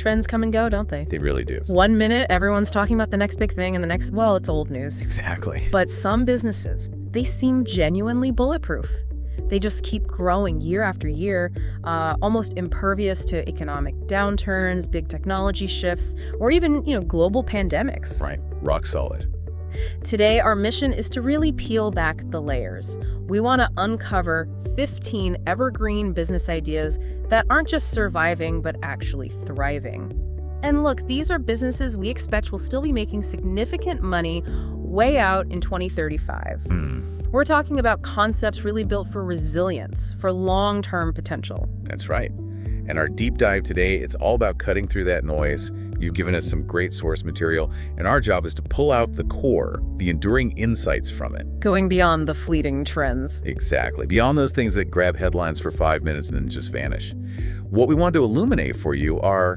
Trends come and go, don't they? They really do. One minute, everyone's talking about the next big thing, and the next, well, it's old news. Exactly. But some businesses, they seem genuinely bulletproof. They just keep growing year after year, almost impervious to economic downturns, big technology shifts, or even, global pandemics. Right. Rock solid. Today, our mission is to really peel back the layers. We want to uncover 15 evergreen business ideas that aren't just surviving, but actually thriving. And look, these are businesses we expect will still be making significant money way out in 2035. We're talking about concepts really built for resilience, for long-term potential. That's right. And our deep dive today, it's all about cutting through that noise. You've given us some great source material, and our job is to pull out the core, the enduring insights from it. Going beyond the fleeting trends. Exactly. Beyond those things that grab headlines for 5 minutes and then just vanish. What we want to illuminate for you are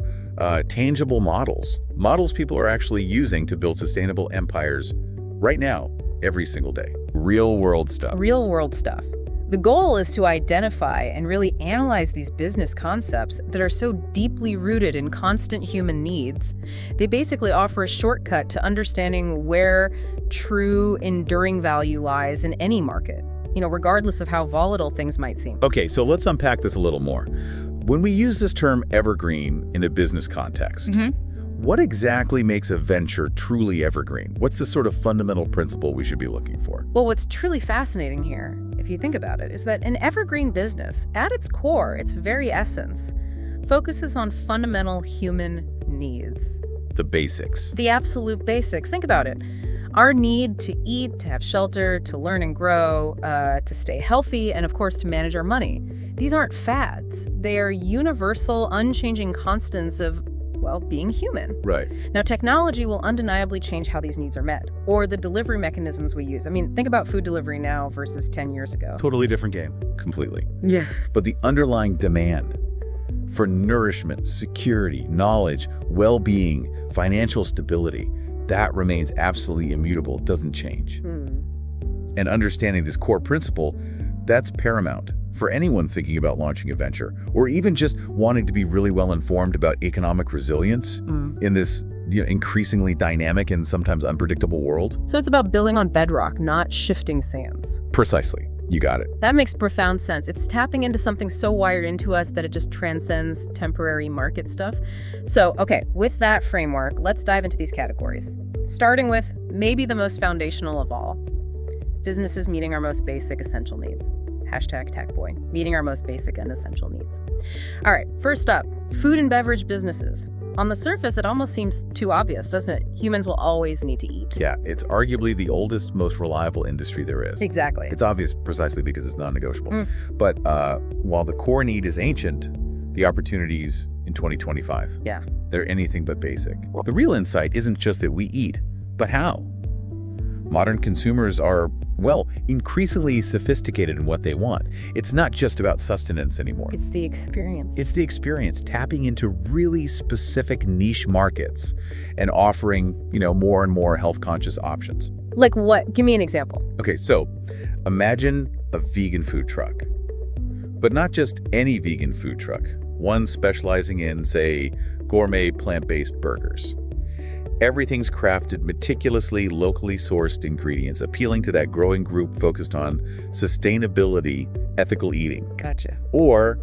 tangible models. Models people are actually using to build sustainable empires right now, every single day. Real-world stuff. Real-world stuff. The goal is to identify and really analyze these business concepts that are so deeply rooted in constant human needs. They basically offer a shortcut to understanding where true, enduring value lies in any market, regardless of how volatile things might seem. Okay, so let's unpack this a little more. When we use this term evergreen in a business context, what exactly makes a venture truly evergreen? What's the sort of fundamental principle we should be looking for? Well, what's truly fascinating here, if you think about it, is that an evergreen business, at its core, its very essence, focuses on fundamental human needs. The basics. The absolute basics. Think about it. Our need to eat, to have shelter, to learn and grow, to stay healthy, and of course, to manage our money. These aren't fads. They are universal, unchanging constants of being human. Right. Now, technology will undeniably change how these needs are met, or the delivery mechanisms we use. I mean, think about food delivery now versus 10 years ago. Totally different game. Completely. Yeah. But the underlying demand for nourishment, security, knowledge, well-being, financial stability, that remains absolutely immutable, doesn't change. And understanding this core principle, that's paramount for anyone thinking about launching a venture, or even just wanting to be really well informed about economic resilience in this increasingly dynamic and sometimes unpredictable world. So it's about building on bedrock, not shifting sands. Precisely. You got it. That makes profound sense. It's tapping into something so wired into us that it just transcends temporary market stuff. So, okay, with that framework, let's dive into these categories. Starting with maybe the most foundational of all, businesses meeting our most basic essential needs. #TechBoy, meeting our most basic and essential needs. All right, first up, food and beverage businesses. On the surface, it almost seems too obvious, doesn't it? Humans will always need to eat. Yeah, it's arguably the oldest, most reliable industry there is. Exactly. It's obvious precisely because it's non-negotiable. But while the core need is ancient, the opportunities in 2025, they're anything but basic. The real insight isn't just that we eat, but how. Modern consumers are, increasingly sophisticated in what they want. It's not just about sustenance anymore. It's the experience. It's the experience, tapping into really specific niche markets and offering, more and more health-conscious options. Like what? Give me an example. Okay, so imagine a vegan food truck, but not just any vegan food truck, one specializing in, say, gourmet plant-based burgers. Everything's crafted meticulously, locally sourced ingredients, appealing to that growing group focused on sustainability, ethical eating. Gotcha. Or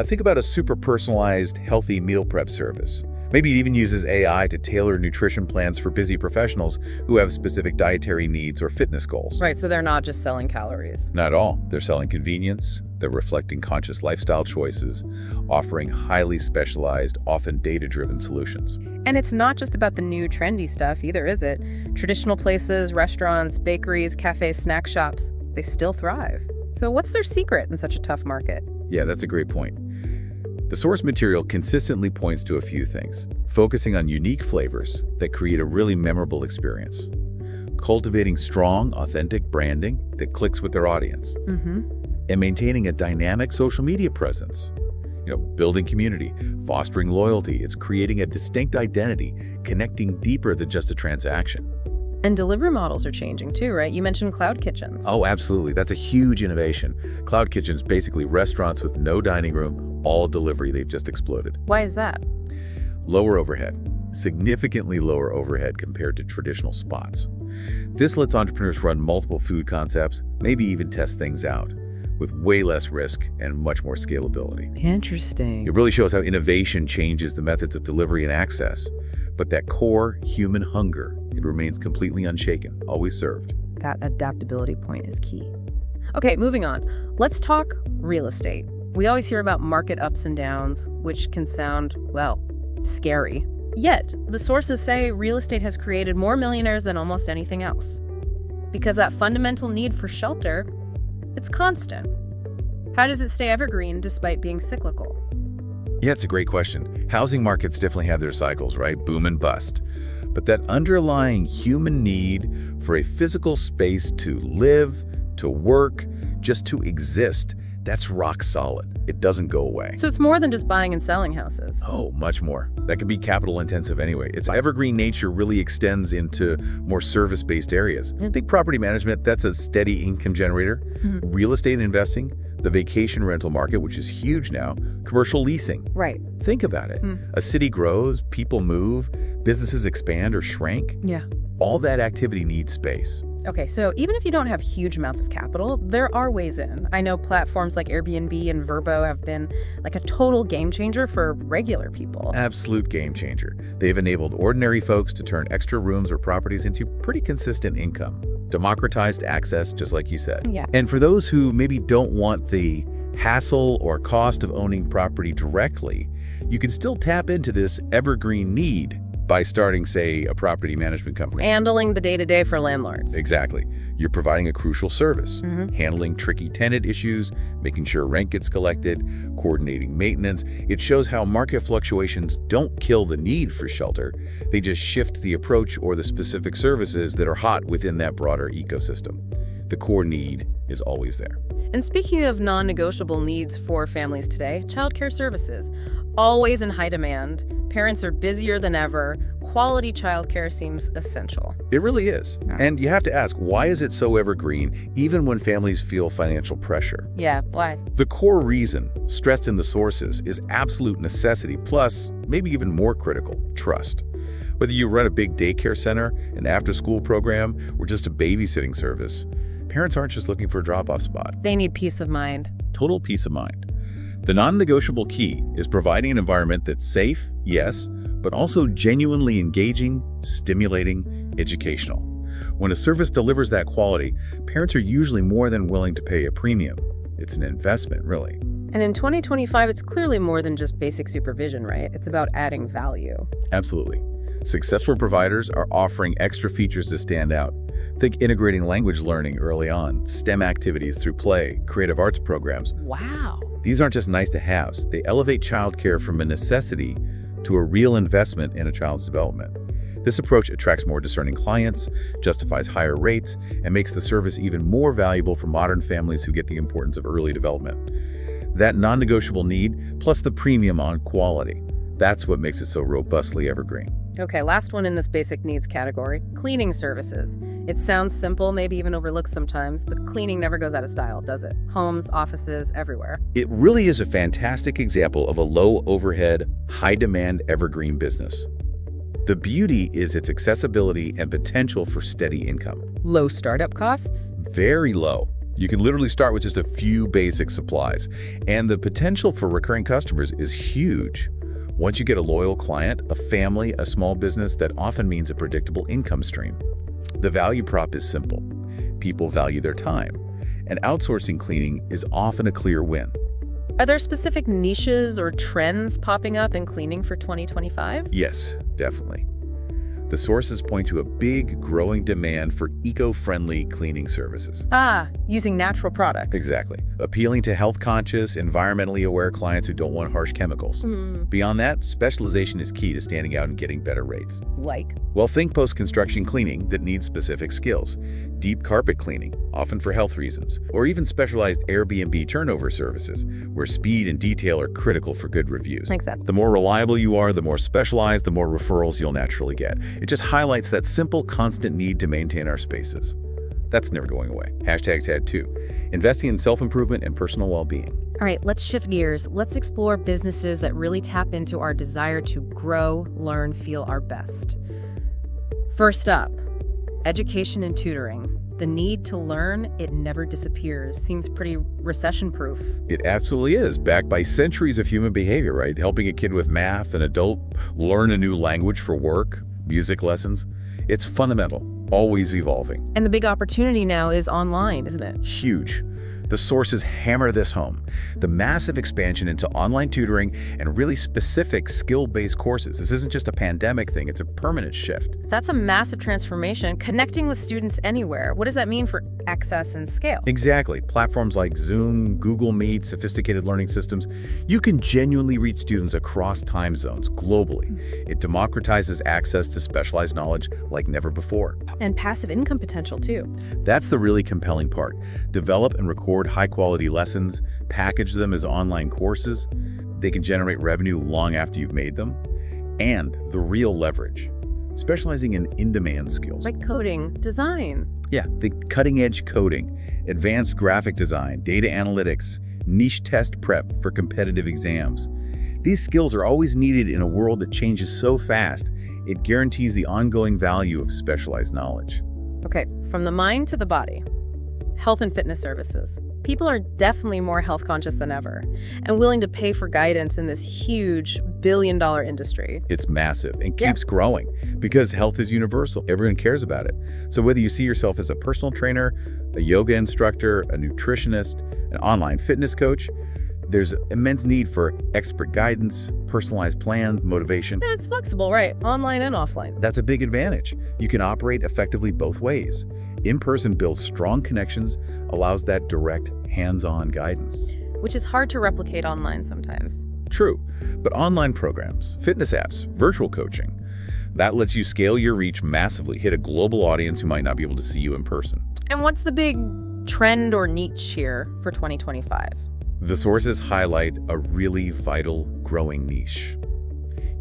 think about a super personalized, healthy meal prep service. Maybe it even uses AI to tailor nutrition plans for busy professionals who have specific dietary needs or fitness goals. Right, so they're not just selling calories. Not at all. They're selling convenience. They're reflecting conscious lifestyle choices, offering highly specialized, often data-driven solutions. And it's not just about the new trendy stuff either, is it? Traditional places, restaurants, bakeries, cafes, snack shops, they still thrive. So what's their secret in such a tough market? Yeah, that's a great point. The source material consistently points to a few things, focusing on unique flavors that create a really memorable experience, cultivating strong, authentic branding that clicks with their audience, and maintaining a dynamic social media presence. Building community, fostering loyalty. It's creating a distinct identity, connecting deeper than just a transaction. And delivery models are changing too, right? You mentioned cloud kitchens. Oh, absolutely. That's a huge innovation. Cloud kitchens, basically restaurants with no dining room, all delivery. They've just exploded. Why is that? Lower overhead. Significantly lower overhead compared to traditional spots. This lets entrepreneurs run multiple food concepts, maybe even test things out, with way less risk and much more scalability. Interesting. It really shows how innovation changes the methods of delivery and access, but that core human hunger, it remains completely unshaken, always served. That adaptability point is key. Okay, moving on. Let's talk real estate. We always hear about market ups and downs, which can sound, well, scary. Yet, the sources say real estate has created more millionaires than almost anything else. Because that fundamental need for shelter, it's constant. How does it stay evergreen despite being cyclical? Yeah, it's a great question. Housing markets definitely have their cycles, right? Boom and bust. But that underlying human need for a physical space to live, to work, just to exist, that's rock solid. It doesn't go away. So it's more than just buying and selling houses. Oh, much more. That can be capital intensive anyway. Its evergreen nature really extends into more service-based areas. Think property management, that's a steady income generator. Real estate investing, the vacation rental market, which is huge now, commercial leasing. Right. Think about it. A city grows, people move, businesses expand or shrink. Yeah. All that activity needs space. Okay, so even if you don't have huge amounts of capital, there are ways in. I know platforms like Airbnb and Vrbo have been like a total game changer for regular people. Absolute game changer. They've enabled ordinary folks to turn extra rooms or properties into pretty consistent income. Democratized access, just like you said. Yeah. And for those who maybe don't want the hassle or cost of owning property directly, you can still tap into this evergreen need by starting, say, a property management company. Handling the day-to-day for landlords. Exactly. You're providing a crucial service, handling tricky tenant issues, making sure rent gets collected, coordinating maintenance. It shows how market fluctuations don't kill the need for shelter. They just shift the approach or the specific services that are hot within that broader ecosystem. The core need is always there. And speaking of non-negotiable needs for families today, childcare services. Always in high demand. Parents are busier than ever. Quality childcare seems essential. It really is. Yeah. And you have to ask, why is it so evergreen, even when families feel financial pressure? Yeah, why? The core reason, stressed in the sources, is absolute necessity, plus, maybe even more critical, trust. Whether you run a big daycare center, an after-school program, or just a babysitting service, parents aren't just looking for a drop-off spot. They need peace of mind. Total peace of mind. The non-negotiable key is providing an environment that's safe, yes, but also genuinely engaging, stimulating, educational. When a service delivers that quality, parents are usually more than willing to pay a premium. It's an investment, really. And in 2025, it's clearly more than just basic supervision, right? It's about adding value. Absolutely. Successful providers are offering extra features to stand out. Think integrating language learning early on, STEM activities through play, creative arts programs. Wow. These aren't just nice-to-haves. They elevate childcare from a necessity to a real investment in a child's development. This approach attracts more discerning clients, justifies higher rates, and makes the service even more valuable for modern families who get the importance of early development. That non-negotiable need, plus the premium on quality, that's what makes it so robustly evergreen. Okay, last one in this basic needs category, cleaning services. It sounds simple, maybe even overlooked sometimes, but cleaning never goes out of style, does it? Homes, offices, everywhere. It really is a fantastic example of a low-overhead, high-demand evergreen business. The beauty is its accessibility and potential for steady income. Low startup costs? Very low. You can literally start with just a few basic supplies, and the potential for recurring customers is huge. Once you get a loyal client, a family, a small business, that often means a predictable income stream. The value prop is simple. People value their time, and outsourcing cleaning is often a clear win. Are there specific niches or trends popping up in cleaning for 2025? Yes, definitely. The sources point to a big, growing demand for eco-friendly cleaning services. Using natural products. Exactly. Appealing to health-conscious, environmentally aware clients who don't want harsh chemicals. Beyond that, specialization is key to standing out and getting better rates. Like? Well, think post-construction cleaning that needs specific skills. Deep carpet cleaning, often for health reasons. Or even specialized Airbnb turnover services, where speed and detail are critical for good reviews. Makes sense. The more reliable you are, the more specialized, the more referrals you'll naturally get. It just highlights that simple, constant need to maintain our spaces. That's never going away. Hashtag tab 2, investing in self-improvement and personal well-being. All right, let's shift gears. Let's explore businesses that really tap into our desire to grow, learn, feel our best. First up, education and tutoring. The need to learn, it never disappears. Seems pretty recession-proof. It absolutely is, backed by centuries of human behavior, right? Helping a kid with math, an adult learn a new language for work, music lessons. It's fundamental, always evolving. And the big opportunity now is online, isn't it? Huge. The sources hammer this home. The massive expansion into online tutoring and really specific skill-based courses. This isn't just a pandemic thing, it's a permanent shift. That's a massive transformation, connecting with students anywhere. What does that mean for access and scale? Exactly. Platforms like Zoom, Google Meet, sophisticated learning systems, you can genuinely reach students across time zones globally. It democratizes access to specialized knowledge like never before. And passive income potential, too. That's the really compelling part. Develop and record high-quality lessons, package them as online courses. They can generate revenue long after you've made them. And the real leverage, specializing in in-demand skills. Like coding, design. Yeah, the cutting-edge coding, advanced graphic design, data analytics, niche test prep for competitive exams. These skills are always needed in a world that changes so fast. It guarantees the ongoing value of specialized knowledge. Okay, from the mind to the body. Health and fitness services. People are definitely more health conscious than ever and willing to pay for guidance in this huge billion-dollar industry. It's massive and keeps growing because health is universal. Everyone cares about it. So whether you see yourself as a personal trainer, a yoga instructor, a nutritionist, an online fitness coach, there's immense need for expert guidance, personalized plans, motivation. And it's flexible, right? Online and offline. That's a big advantage. You can operate effectively both ways. In-person builds strong connections, allows that direct, hands-on guidance. Which is hard to replicate online sometimes. True, but online programs, fitness apps, virtual coaching, that lets you scale your reach massively, hit a global audience who might not be able to see you in person. And what's the big trend or niche here for 2025? The sources highlight a really vital, growing niche.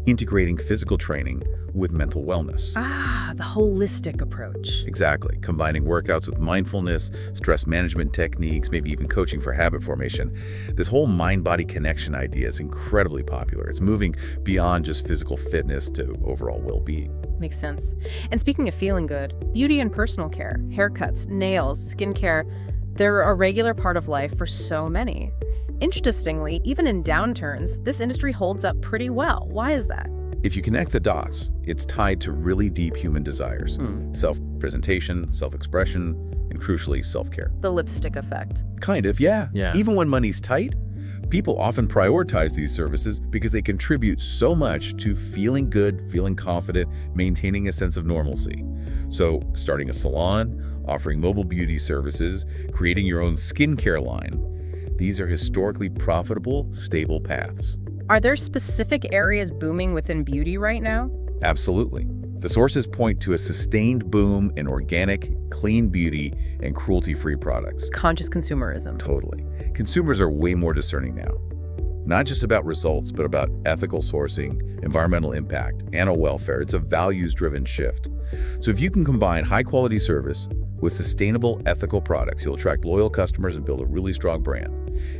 Integrating physical training with mental wellness. Ah, the holistic approach. Exactly. Combining workouts with mindfulness, stress management techniques, maybe even coaching for habit formation. This whole mind-body connection idea is incredibly popular. It's moving beyond just physical fitness to overall well-being. Makes sense. And speaking of feeling good, beauty and personal care, haircuts, nails, skincare, they're a regular part of life for so many. Interestingly, even in downturns, this industry holds up pretty well. Why is that? If you connect the dots, it's tied to really deep human desires. Self-presentation, self-expression, and crucially, self-care. The lipstick effect. Kind of, yeah. Even when money's tight, people often prioritize these services because they contribute so much to feeling good, feeling confident, maintaining a sense of normalcy. So, starting a salon, offering mobile beauty services, creating your own skincare line, these are historically profitable, stable paths. Are there specific areas booming within beauty right now? Absolutely. The sources point to a sustained boom in organic, clean beauty and cruelty-free products. Conscious consumerism. Totally. Consumers are way more discerning now. Not just about results, but about ethical sourcing, environmental impact, animal welfare. It's a values-driven shift. So if you can combine high-quality service with sustainable, ethical products, you'll attract loyal customers and build a really strong brand.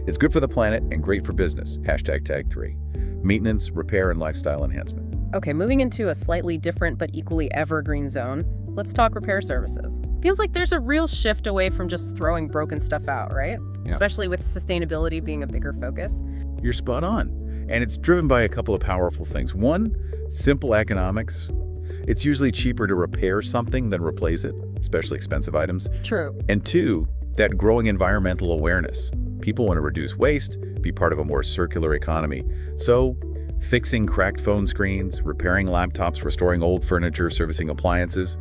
It's good for the planet and great for business. Hashtag tag 3. Maintenance, repair, and lifestyle enhancement. Okay, moving into a slightly different but equally evergreen zone, let's talk repair services. Feels like there's a real shift away from just throwing broken stuff out, right? Yeah. Especially with sustainability being a bigger focus. You're spot on. And it's driven by a couple of powerful things. One, simple economics. It's usually cheaper to repair something than replace it, especially expensive items. True. And two, that growing environmental awareness. People want to reduce waste, be part of a more circular economy. So, fixing cracked phone screens, repairing laptops, restoring old furniture, servicing appliances,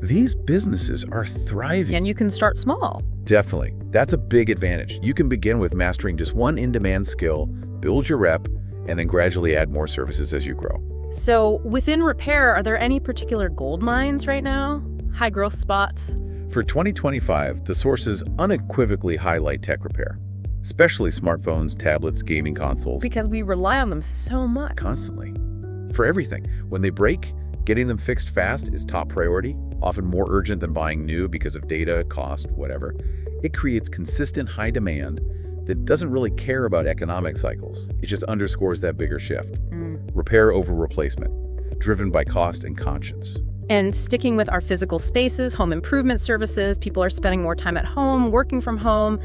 these businesses are thriving. And you can start small. Definitely. That's a big advantage. You can begin with mastering just one in-demand skill, build your rep, and then gradually add more services as you grow. So, within repair, are there any particular gold mines right now? High growth spots? For 2025, the sources unequivocally highlight tech repair, especially smartphones, tablets, gaming consoles. Because we rely on them so much. Constantly. For everything. When they break, getting them fixed fast is top priority. often more urgent than buying new because of data, cost, whatever. It creates consistent high demand that doesn't really care about economic cycles. It just underscores that bigger shift. Repair over replacement, driven by cost and conscience. And sticking with our physical spaces, home improvement services, people are spending more time at home, working from home.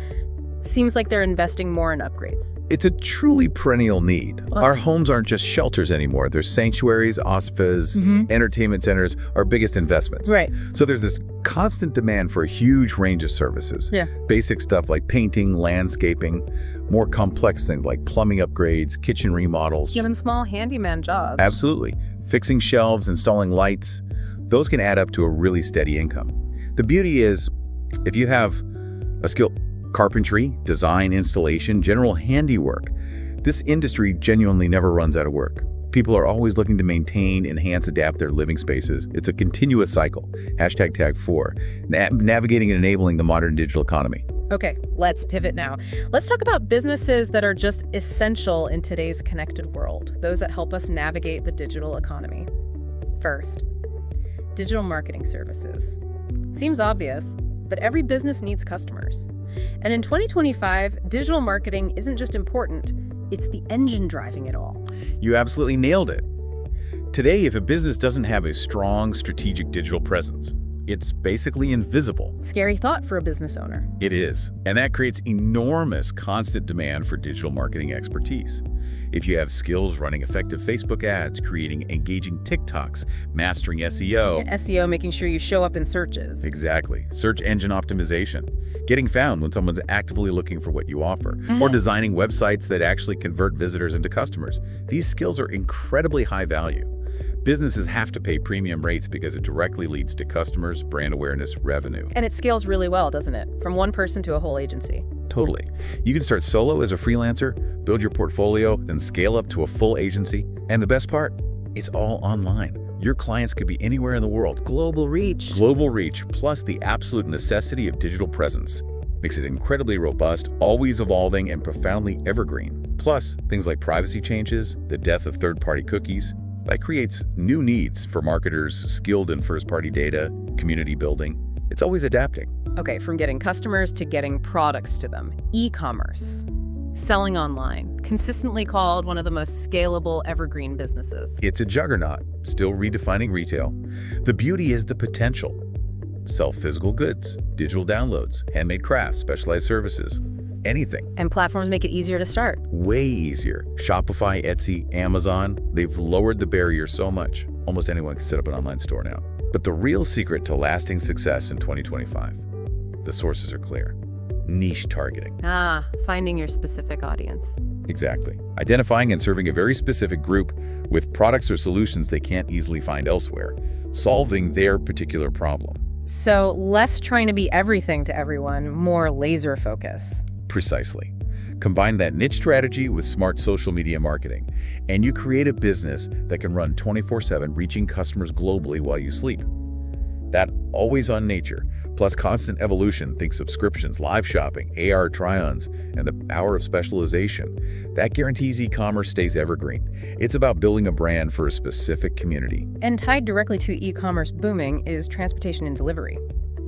Seems like they're investing more in upgrades. It's a truly perennial need. Well, our homes aren't just shelters anymore. They're sanctuaries, hospices, entertainment centers, our biggest investments. Right. So there's this constant demand for a huge range of services. Yeah. Basic stuff like painting, landscaping, more complex things like plumbing upgrades, kitchen remodels. Even small handyman jobs. Absolutely. Fixing shelves, installing lights, those can add up to a really steady income. The beauty is, if you have a skill, carpentry, design, installation, general handiwork, this industry genuinely never runs out of work. People are always looking to maintain, enhance, adapt their living spaces. It's a continuous cycle. #tag4. Navigating and enabling the modern digital economy. Okay, let's pivot now. Let's talk about businesses that are just essential in today's connected world, those that help us navigate the digital economy. First, digital marketing services. Seems obvious, but every business needs customers. And in 2025, digital marketing isn't just important, it's the engine driving it all. You absolutely nailed it. Today, if a business doesn't have a strong strategic digital presence, it's basically invisible. Scary thought for a business owner. It is. And that creates enormous constant demand for digital marketing expertise. If you have skills running effective Facebook ads, creating engaging TikToks, mastering SEO. And SEO, making sure you show up in searches. Exactly. Search engine optimization. Getting found when someone's actively looking for what you offer. Or designing websites that actually convert visitors into customers. These skills are incredibly high value. Businesses have to pay premium rates because it directly leads to customers, brand awareness, revenue. And it scales really well, doesn't it? From one person to a whole agency. Totally. You can start solo as a freelancer, build your portfolio, then scale up to a full agency. And the best part, it's all online. Your clients could be anywhere in the world. Global reach. Global reach, plus the absolute necessity of digital presence. Makes it incredibly robust, always evolving, and profoundly evergreen. Plus, things like privacy changes, the death of third-party cookies. That creates new needs for marketers skilled in first-party data, community building. It's always adapting. Okay, from getting customers to getting products to them. E-commerce. Selling online. Consistently called one of the most scalable evergreen businesses. It's a juggernaut, still redefining retail. The beauty is the potential. Sell physical goods, digital downloads, handmade crafts, specialized services. Anything. And platforms make it easier to start. Way easier. Shopify, Etsy, Amazon, they've lowered the barrier so much. Almost anyone can set up an online store now. But the real secret to lasting success in 2025, the sources are clear. Niche targeting. Finding your specific audience. Exactly. Identifying and serving a very specific group with products or solutions they can't easily find elsewhere. Solving their particular problem. So less trying to be everything to everyone, more laser focus. Precisely. Combine that niche strategy with smart social media marketing, and you create a business that can run 24/7, reaching customers globally while you sleep. That always-on nature, plus constant evolution, think subscriptions, live shopping, AR try-ons, and the power of specialization, that guarantees e-commerce stays evergreen. It's about building a brand for a specific community. And tied directly to e-commerce booming is transportation and delivery.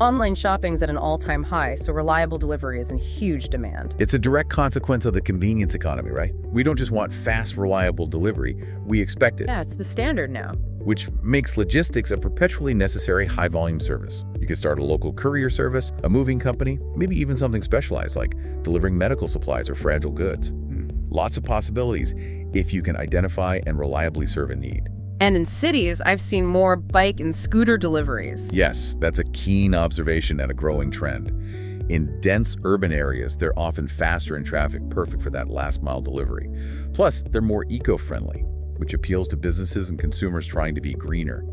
Online shopping's at an all-time high, so reliable delivery is in huge demand. It's a direct consequence of the convenience economy, right? We don't just want fast, reliable delivery, we expect it. Yeah, it's the standard now. Which makes logistics a perpetually necessary high-volume service. You can start a local courier service, a moving company, maybe even something specialized like delivering medical supplies or fragile goods. Lots of possibilities if you can identify and reliably serve a need. And in cities, I've seen more bike and scooter deliveries. Yes, that's a keen observation and a growing trend. In dense urban areas, they're often faster in traffic, perfect for that last-mile delivery. Plus, they're more eco-friendly, which appeals to businesses and consumers trying to be greener.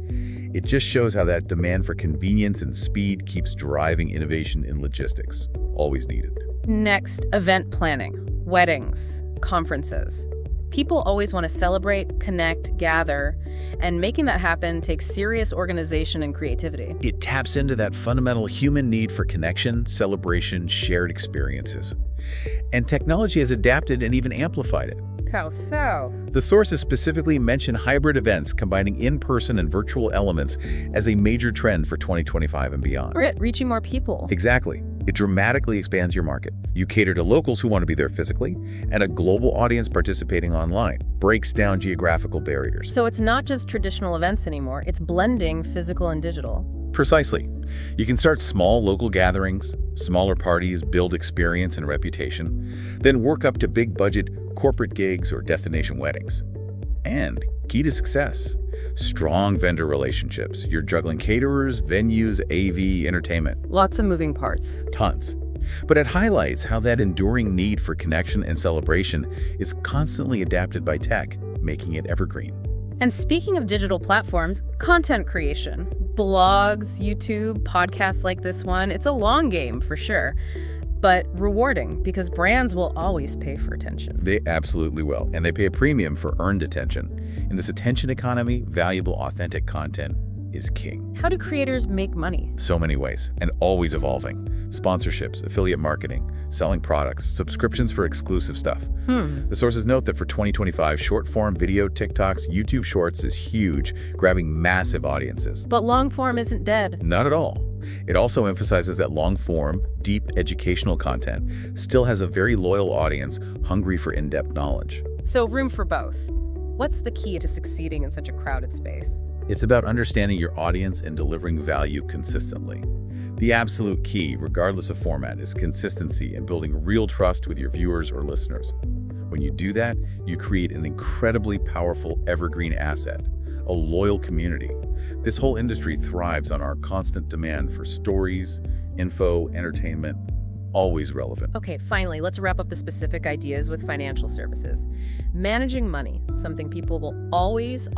It just shows how that demand for convenience and speed keeps driving innovation in logistics. Always needed. Next, event planning, weddings, conferences. People always want to celebrate, connect, gather, and making that happen takes serious organization and creativity. It taps into that fundamental human need for connection, celebration, shared experiences. And technology has adapted and even amplified it. How so? The sources specifically mention hybrid events combining in-person and virtual elements as a major trend for 2025 and beyond. Reaching more people. Exactly. It dramatically expands your market. You cater to locals who want to be there physically, and a global audience participating online. Breaks down geographical barriers. So it's not just traditional events anymore, it's blending physical and digital. Precisely. You can start small local gatherings, smaller parties, build experience and reputation, then work up to big budget corporate gigs or destination weddings. And key to success, strong vendor relationships. You're juggling caterers, venues, AV, entertainment. Lots of moving parts. Tons. But it highlights how that enduring need for connection and celebration is constantly adapted by tech, making it evergreen. And speaking of digital platforms, content creation. Blogs, YouTube, podcasts like this one, it's a long game for sure, but rewarding because brands will always pay for attention. They absolutely will, and they pay a premium for earned attention. In this attention economy, valuable, authentic content is king. How do creators make money? So many ways, and always evolving. Sponsorships, affiliate marketing, selling products, subscriptions for exclusive stuff. The sources note that for 2025, short-form video, TikToks, YouTube Shorts is huge, grabbing massive audiences. But long-form isn't dead. Not at all. It also emphasizes that long-form, deep educational content still has a very loyal audience hungry for in-depth knowledge. So room for both. What's the key to succeeding in such a crowded space? It's about understanding your audience and delivering value consistently. The absolute key, regardless of format, is consistency and building real trust with your viewers or listeners. When you do that, you create an incredibly powerful evergreen asset, a loyal community. This whole industry thrives on our constant demand for stories, info, entertainment, always relevant. Okay, finally, let's wrap up the specific ideas with financial services. Managing money, something people will always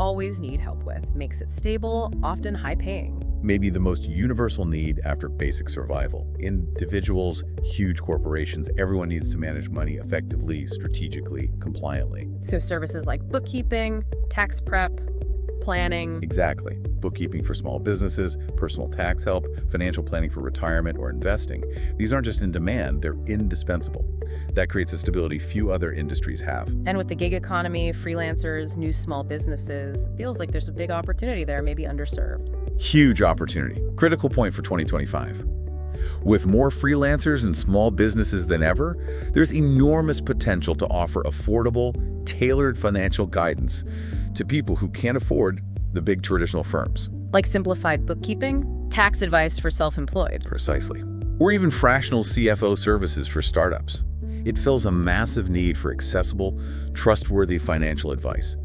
need help with, makes it stable, often high-paying. Maybe the most universal need after basic survival. Individuals, huge corporations, everyone needs to manage money effectively, strategically, compliantly. So services like bookkeeping, tax prep, planning. Exactly. Bookkeeping for small businesses, personal tax help, financial planning for retirement or investing. These aren't just in demand, they're indispensable. That creates a stability few other industries have. And with the gig economy, freelancers, new small businesses, feels like there's a big opportunity there, maybe underserved. Huge opportunity. Critical point for 2025. With more freelancers and small businesses than ever, there's enormous potential to offer affordable, tailored financial guidance to people who can't afford the big traditional firms. Like simplified bookkeeping, tax advice for self-employed. Precisely. Or even fractional CFO services for startups. It fills a massive need for accessible, trustworthy financial advice.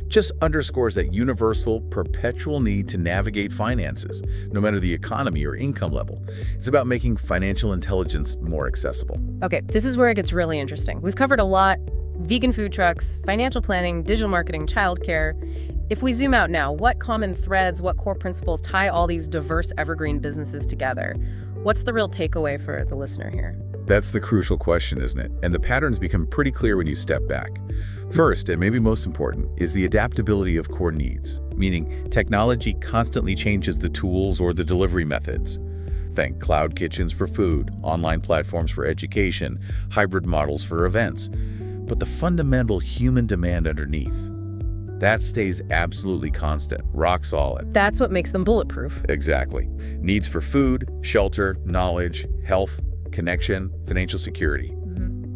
Just underscores that universal, perpetual need to navigate finances, no matter the economy or income level. It's about making financial intelligence more accessible. Okay, this is where it gets really interesting. We've covered a lot: vegan food trucks, financial planning, digital marketing, childcare. If we zoom out now, what common threads, what core principles tie all these diverse evergreen businesses together? What's the real takeaway for the listener here? That's the crucial question, isn't it? And the patterns become pretty clear when you step back. First, and maybe most important, is the adaptability of core needs, meaning technology constantly changes the tools or the delivery methods. Think cloud kitchens for food, online platforms for education, hybrid models for events. But the fundamental human demand underneath, that stays absolutely constant, rock solid. That's what makes them bulletproof. Exactly. Needs for food, shelter, knowledge, health, connection, financial security.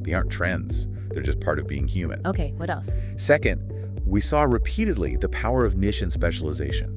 They aren't trends. They're just part of being human. Okay, what else? Second, we saw repeatedly the power of niche and specialization.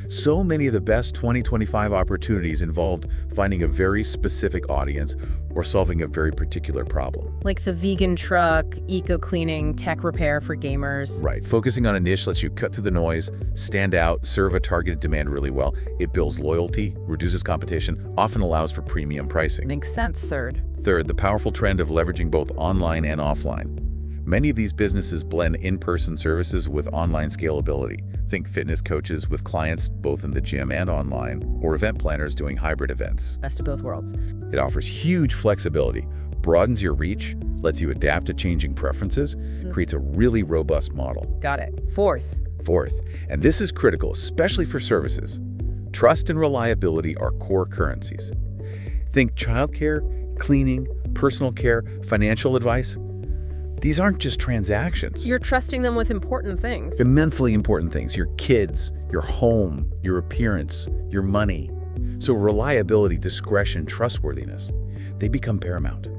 So many of the best 2025 opportunities involved finding a very specific audience or solving a very particular problem. Like the vegan truck, eco-cleaning, tech repair for gamers. Right. Focusing on a niche lets you cut through the noise, stand out, serve a targeted demand really well. It builds loyalty, reduces competition, often allows for premium pricing. Makes sense. Third, the powerful trend of leveraging both online and offline. Many of these businesses blend in-person services with online scalability. Think fitness coaches with clients both in the gym and online, or event planners doing hybrid events. Best of both worlds. It offers huge flexibility, broadens your reach, lets you adapt to changing preferences, creates a really robust model. Got it. Fourth, and this is critical, especially for services. Trust and reliability are core currencies. Think childcare, cleaning, personal care, financial advice. These aren't just transactions. You're trusting them with important things. Immensely important things. Your kids, your home, your appearance, your money. So reliability, discretion, trustworthiness, they become paramount.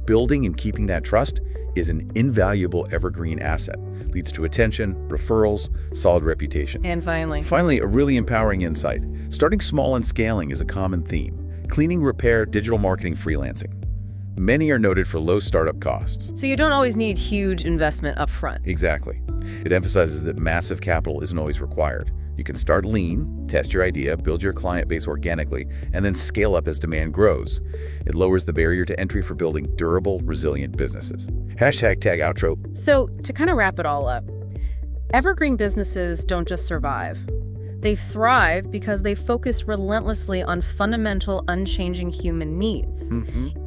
Building and keeping that trust is an invaluable evergreen asset. Leads to attention, referrals, solid reputation. And Finally, a really empowering insight. Starting small and scaling is a common theme. Cleaning, repair, digital marketing, freelancing. Many are noted for low startup costs. So you don't always need huge investment up front. Exactly. It emphasizes that massive capital isn't always required. You can start lean, test your idea, build your client base organically, and then scale up as demand grows. It lowers the barrier to entry for building durable, resilient businesses. #tag outro. So to kind of wrap it all up, evergreen businesses don't just survive. They thrive because they focus relentlessly on fundamental, unchanging human needs.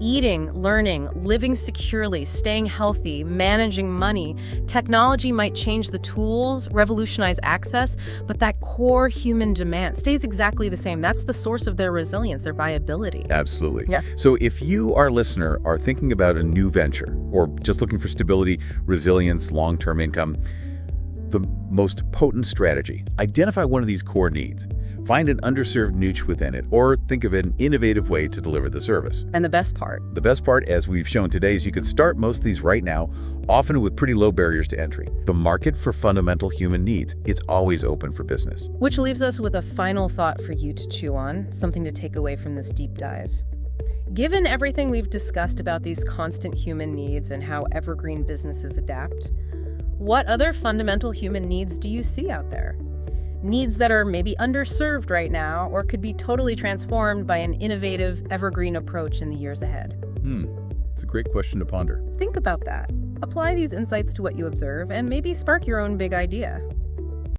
Eating, learning, living securely, staying healthy, managing money. Technology might change the tools, revolutionize access, but that core human demand stays exactly the same. That's the source of their resilience, their viability. Absolutely. Yeah. So if you, our listener, are thinking about a new venture or just looking for stability, resilience, long-term income, the most potent strategy, identify one of these core needs. Find an underserved niche within it, or think of an innovative way to deliver the service. And the best part? The best part, as we've shown today, is you can start most of these right now, often with pretty low barriers to entry. The market for fundamental human needs, it's always open for business. Which leaves us with a final thought for you to chew on, something to take away from this deep dive. Given everything we've discussed about these constant human needs and how evergreen businesses adapt, what other fundamental human needs do you see out there? Needs that are maybe underserved right now or could be totally transformed by an innovative, evergreen approach in the years ahead. It's a great question to ponder. Think about that. Apply these insights to what you observe and maybe spark your own big idea.